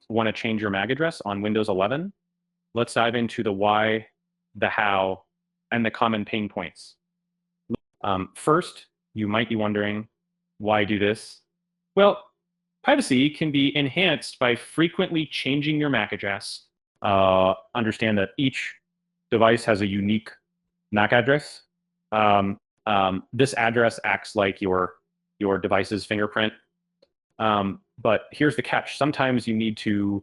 want to change your MAC address on Windows 11, let's dive into the why, the how, and the common pain points. First, you might be wondering, why do this? Well, privacy can be enhanced by frequently changing your MAC address. Understand that each device has a unique MAC address. This address acts like your device's fingerprint. But here's the catch. Sometimes you need to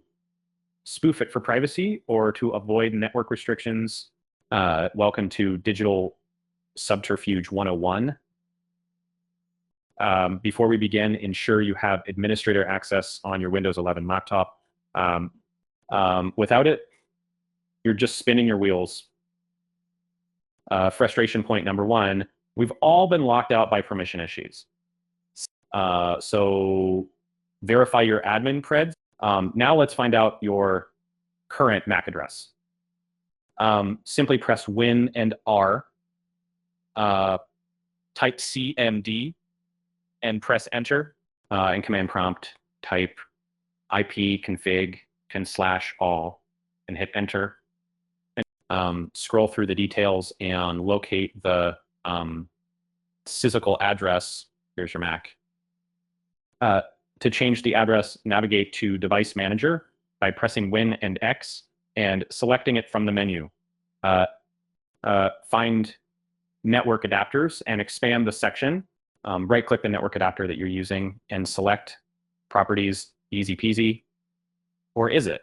spoof it for privacy or to avoid network restrictions. Welcome to Digital Subterfuge 101. Before we begin, ensure you have administrator access on your Windows 11 laptop. Without it, you're just spinning your wheels. Frustration point number one, we've all been locked out by permission issues. So verify your admin creds. Now let's find out your current MAC address. Simply press Win and R, type CMD, and press Enter. In command prompt, type ipconfig/all and hit Enter. Scroll through the details and locate the physical address. Here's your MAC. To change the address, navigate to Device Manager by pressing Win and X and selecting it from the menu. Find Network Adapters and expand the section. Right-click the network adapter that you're using and select Properties, easy peasy. Or is it?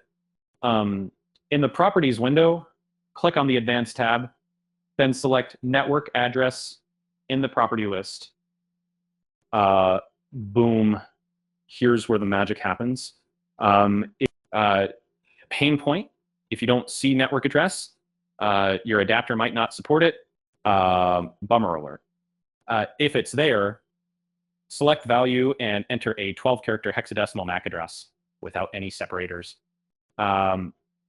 In the Properties window, click on the Advanced tab, then select Network Address in the property list. Boom. Here's where the magic happens. Pain point, if you don't see network address, your adapter might not support it. Bummer alert. If it's there, select value and enter a 12-character hexadecimal MAC address without any separators.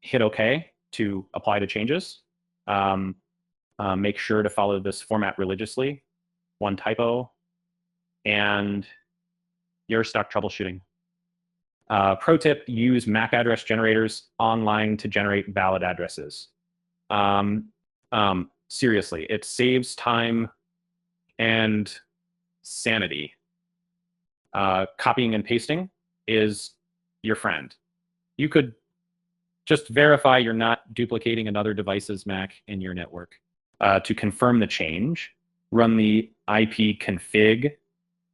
Hit OK to apply the changes. Make sure to follow this format religiously. One typo, and you're stuck troubleshooting. Pro tip, use MAC address generators online to generate valid addresses. Seriously, it saves time and sanity. Copying and pasting is your friend. You could just verify you're not duplicating another device's MAC in your network. To confirm the change, run the ipconfig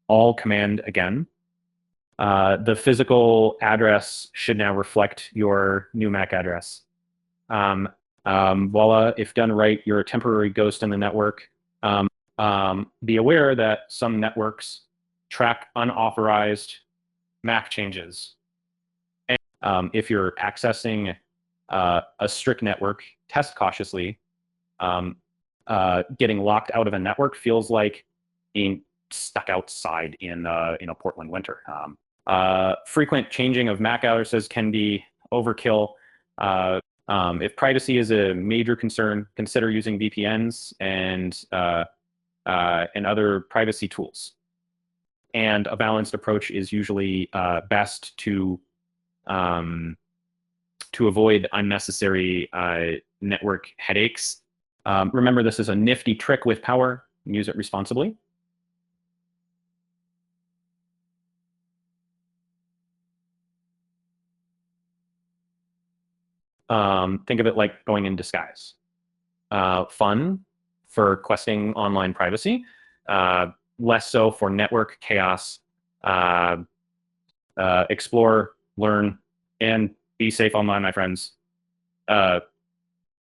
all command again. The physical address should now reflect your new MAC address. Voila, if done right, you're a temporary ghost in the network. Be aware that some networks track unauthorized MAC changes. And if you're accessing a strict network, test cautiously. Getting locked out of a network feels like being stuck outside in a Portland winter. Frequent changing of MAC addresses can be overkill. If privacy is a major concern, consider using VPNs and other privacy tools. And a balanced approach is usually best to avoid unnecessary network headaches. Remember, this is a nifty trick with power. Use it responsibly. Think of it like going in disguise. Fun for questing online privacy, less so for network chaos. Explore, learn, and be safe online, my friends.